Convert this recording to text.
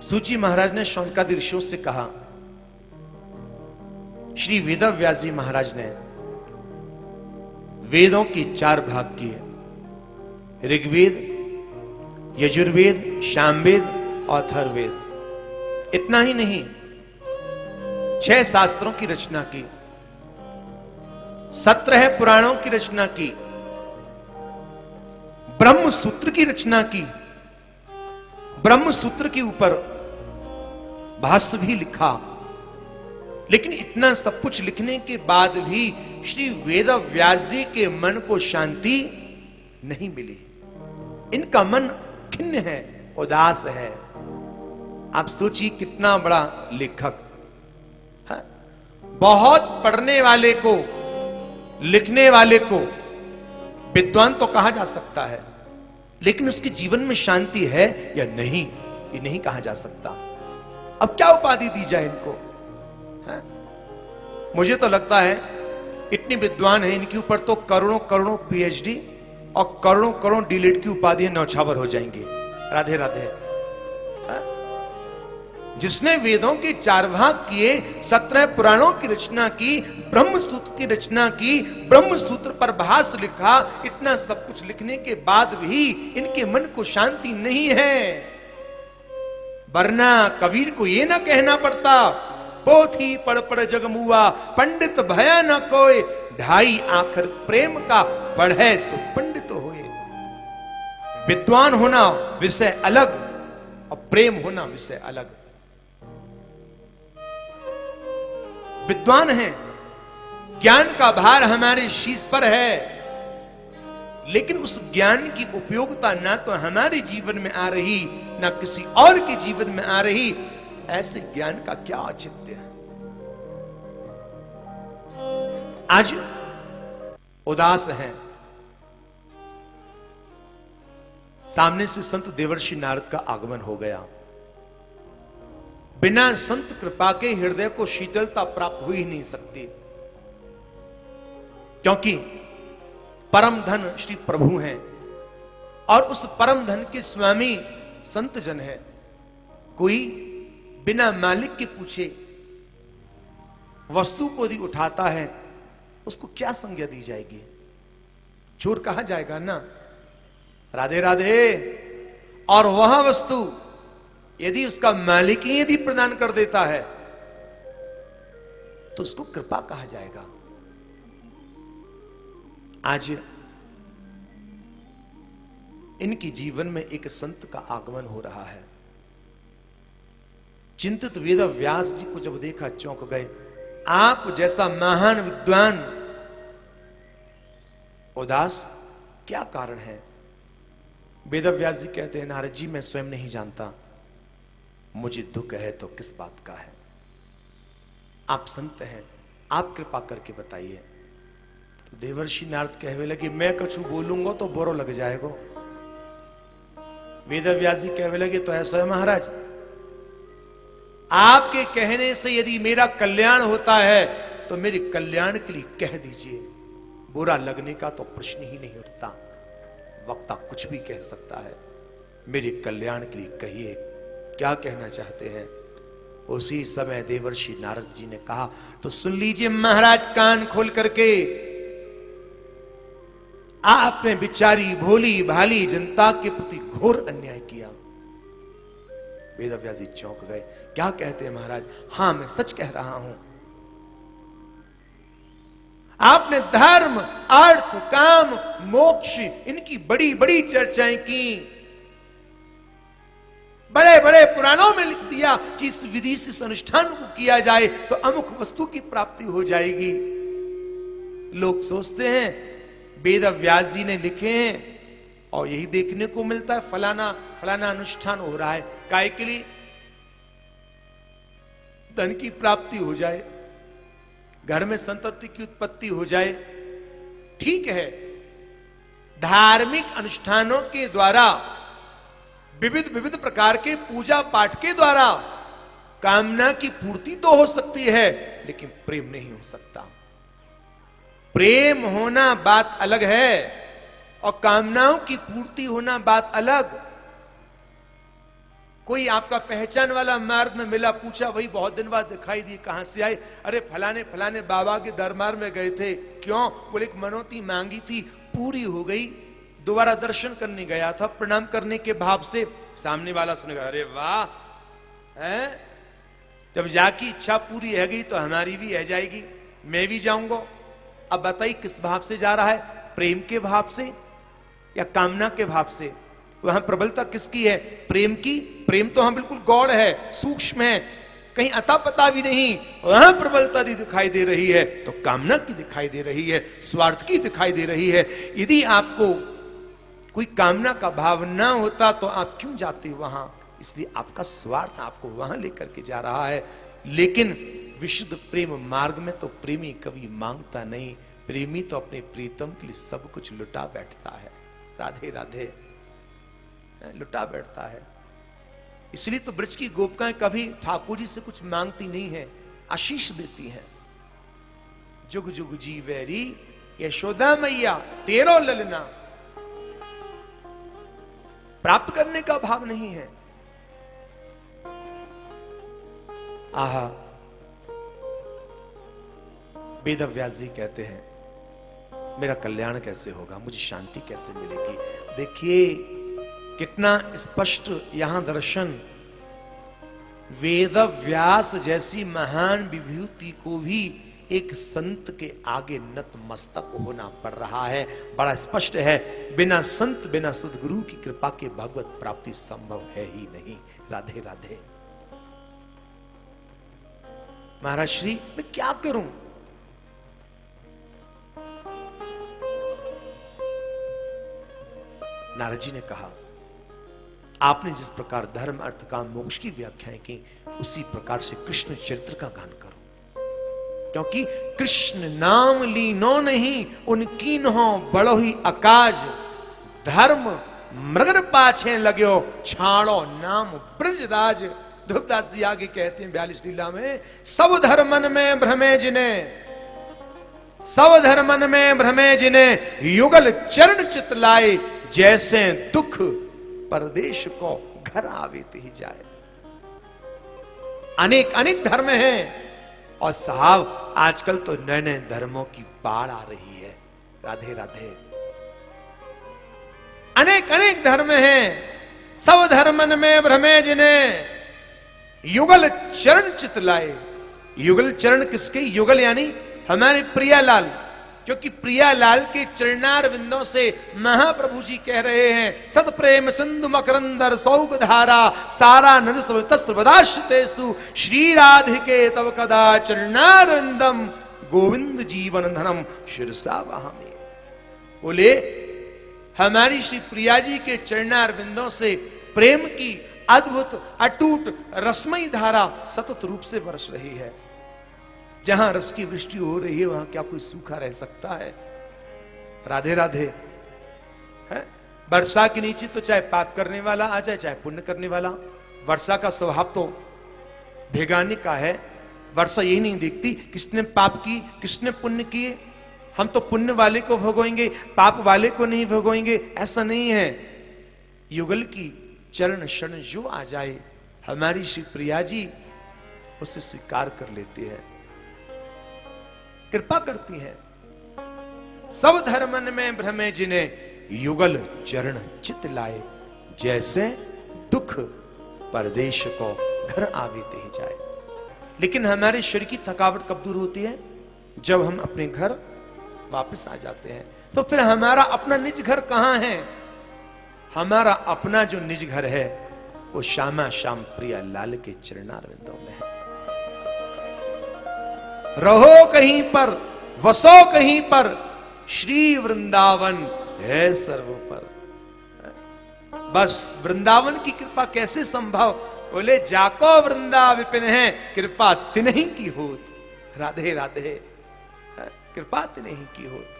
सूची महाराज ने शौनकादि ऋषियों से कहा, श्री वेदव्यास जी महाराज ने वेदों के 4 भाग किए, ऋग्वेद, यजुर्वेद, सामवेद और अथर्ववेद। इतना ही नहीं, 6 शास्त्रों की रचना की, 17 पुराणों की रचना की, ब्रह्म सूत्र की रचना की, ब्रह्म सूत्र के ऊपर भाष्य भी लिखा। लेकिन इतना सब कुछ लिखने के बाद भी श्री वेदव्यास जी के मन को शांति नहीं मिली। इनका मन खिन्न है, उदास है। आप सोचिए कितना बड़ा लेखक है। बहुत पढ़ने वाले को, लिखने वाले को विद्वान तो कहा जा सकता है, लेकिन उसके जीवन में शांति है या नहीं, ये नहीं कहा जा सकता। अब क्या उपाधि दी जाए इनको है? मुझे तो लगता है इतने विद्वान हैं, इनके ऊपर तो करोड़ों करोड़ों पीएचडी और करोड़ों करोड़ों डीलिट की उपाधि न्यौछावर हो जाएंगे। राधे राधे है? जिसने वेदों के 4 भाग किए, 17 पुराणों की रचना की, ब्रह्म सूत्र की रचना की, ब्रह्म सूत्र पर भाष्य लिखा, इतना सब कुछ लिखने के बाद भी इनके मन को शांति नहीं है। वरना कबीर को यह ना कहना पड़ता, पोथी पढ़ पढ़ जगमुआ, पंडित भया न कोय, ढाई आखर प्रेम का पढ़े सो पंडित होए। विद्वान होना विषय अलग और प्रेम होना विषय अलग। विद्वान हैं, ज्ञान का भार हमारे शीश पर है, लेकिन उस ज्ञान की उपयोगिता ना तो हमारे जीवन में आ रही, ना किसी और के जीवन में आ रही। ऐसे ज्ञान का क्या औचित्य है? आज उदास हैं। सामने से संत देवर्षि नारद का आगमन हो गया। बिना संत कृपा के हृदय को शीतलता प्राप्त हो ही नहीं सकती, क्योंकि परम धन श्री प्रभु हैं और उस परम धन के स्वामी संत जन है। कोई बिना मालिक के पूछे वस्तु को यदि उठाता है, उसको क्या संज्ञा दी जाएगी? चोर कहा जाएगा ना। राधे राधे। और वह वस्तु यदि उसका मालिक ही यदि प्रदान कर देता है तो उसको कृपा कहा जाएगा। आज इनके जीवन में एक संत का आगमन हो रहा है। चिंतित वेदव्यास जी को जब देखा चौंक गए। आप जैसा महान विद्वान उदास क्या कारण है? वेदव्यास जी कहते हैं, नारद जी मैं स्वयं नहीं जानता, मुझे दुख है तो किस बात का है। आप संत हैं, आप कृपा करके बताइए। तो देवर्षि नारद कहवे लगे, मैं कछु बोलूंगा तो बुरो लग जाएगा। वेदव्यास जी कहवे लगे, तो ऐसा है महाराज, आपके कहने से यदि मेरा कल्याण होता है तो मेरे कल्याण के लिए कह दीजिए, बुरा लगने का तो प्रश्न ही नहीं उठता। वक्ता कुछ भी कह सकता है, मेरे कल्याण के लिए कहिए, क्या कहना चाहते हैं। उसी समय देवर्षि नारद जी ने कहा, तो सुन लीजिए महाराज कान खोल करके, आपने बिचारी भोली भाली जनता के प्रति घोर अन्याय किया। वेदव्यास जी चौंक गए। क्या कहते हैं महाराज? हां मैं सच कह रहा हूं। आपने धर्म, अर्थ, काम, मोक्ष इनकी बड़ी बड़ी चर्चाएं की, बड़े बड़े पुराणों में लिख दिया कि इस विधि से इस अनुष्ठान को किया जाए तो अमुक वस्तु की प्राप्ति हो जाएगी। लोग सोचते हैं वेदव्यास जी ने लिखे हैं और यही देखने को मिलता है, फलाना फलाना अनुष्ठान हो रहा है, काय के लिए? धन की प्राप्ति हो जाए, घर में संतति की उत्पत्ति हो जाए। ठीक है, धार्मिक अनुष्ठानों के द्वारा, विविध विविध प्रकार के पूजा पाठ के द्वारा कामना की पूर्ति तो हो सकती है, लेकिन प्रेम नहीं हो सकता। प्रेम होना बात अलग है और कामनाओं की पूर्ति होना बात अलग। कोई आपका पहचान वाला मार्ग में मिला, पूछा, वही बहुत दिन बाद दिखाई दी, कहां से आए? अरे फलाने फलाने बाबा के दरबार में गए थे। क्यों? बोले एक मनौती मांगी थी, पूरी हो गई, दोबारा दर्शन करने गया था। प्रणाम करने के भाव से सामने वाला सुनेगा, अरे वाह, है, जब जाकी इच्छा पूरी है गई तो हमारी भी है जाएगी, मैं भी जाऊंगा। अब बताइए किस भाव से जा रहा है? प्रेम के भाव से या कामना के भाव से? वहां प्रबलता किसकी है? प्रेम की। प्रेम तो हम बिल्कुल गौड़ है, सूक्ष्म है, कहीं अता पता भी नहीं। वहां प्रबलता दिखाई दे रही है तो कामना की दिखाई दे रही है, स्वार्थ की दिखाई दे रही है। यदि आपको कोई कामना का भाव ना होता तो आप क्यों जाते वहां? इसलिए आपका स्वार्थ आपको वहां लेकर के जा रहा है। लेकिन विशुद्ध प्रेम मार्ग में तो प्रेमी कभी मांगता नहीं, प्रेमी तो अपने प्रीतम के लिए सब कुछ लुटा बैठता है। राधे राधे, लुटा बैठता है। इसलिए तो ब्रज की गोपिकाएं कभी ठाकुर जी से कुछ मांगती नहीं है, आशीष देती हैं। जुग जुग जी वैरी यशोदा मैया तेरो ललना, प्राप्त करने का भाव नहीं है। आहा, वेदव्यास जी कहते हैं, मेरा कल्याण कैसे होगा, मुझे शांति कैसे मिलेगी? देखिए कितना स्पष्ट यहां दर्शन। वेदव्यास जैसी महान विभूति को भी एक संत के आगे नतमस्तक होना पड़ रहा है। बड़ा स्पष्ट है, बिना संत बिना सदगुरु की कृपा के भगवत प्राप्ति संभव है ही नहीं। राधे राधे। महाराज श्री, मैं क्या करूं? नारद जी ने कहा, आपने जिस प्रकार धर्म अर्थ काम मोक्ष की व्याख्याएं की, उसी प्रकार से कृष्ण चरित्र का गान करो। क्योंकि कृष्ण नाम लीनो नहीं, उनकी नो बड़ो ही अकाज, धर्म मृगर पाछे लगो, छाड़ो नाम ब्रजराज। धुपदास जी आगे कहते हैं 42 लीला में, सब धर्मन में भ्रमे जिने, सब धर्मन में भ्रमे जिने, युगल चरण चित लाए, जैसे दुख परदेश को घर आवेते ही जाए। अनेक अनेक धर्म हैं और साहब आजकल तो नए नए धर्मों की बाढ़ आ रही है। राधे राधे। अनेक अनेक धर्म हैं, सब धर्मन में भ्रमे जिने, युगल चरण चित लाए। युगल चरण किसके? युगल यानी हमारे प्रियालाल, क्योंकि प्रियालाल के चरणार विंदों से महाप्रभु जी कह रहे हैं, सत प्रेम सिंधु मकरंदर सौग धारा, सारा नद तस्त्रदाश्रितेषु श्री राधिके तव कदा चरणार विंदम, गोविंद जीवन धनम शिरसा वहामी। बोले हमारी श्री प्रिया जी के चरणार विंदों से प्रेम की अद्भुत अटूट रसमयी धारा सतत रूप से बरस रही है। जहां रस की वृष्टि हो रही है, वहां क्या कोई सूखा रह सकता है? राधे राधे। है वर्षा के नीचे तो चाहे पाप करने वाला आ जाए, चाहे पुण्य करने वाला। वर्षा का स्वभाव तो भेगाने का है। वर्षा यही नहीं देखती किसने पाप की किसने पुण्य किए। हम तो पुण्य वाले को भोगेंगे, पाप वाले को नहीं भोगेंगे, ऐसा नहीं है। युगल की चरण शरण जो आ जाए, हमारी श्री प्रिया जी उसे स्वीकार कर लेती है, कृपा करती है। सब धर्मन में भ्रमे जिने, युगल चरण चित लाए, जैसे दुख परदेश को घर आवेते ही जाए। लेकिन हमारे शरीर की थकावट कब दूर होती है? जब हम अपने घर वापस आ जाते हैं। तो फिर हमारा अपना निज घर कहां है? हमारा अपना जो निज घर है वो श्यामा श्याम प्रिया लाल के चरणारविंदों में है। रहो कहीं पर, वसो कहीं पर, श्री वृंदावन है सर्व पर। बस वृंदावन की कृपा कैसे संभव? बोले जाको वृंदा विपिन है, कृपा तिन्हीं की होत। राधे राधे। कृपा तिन्हीं की होत।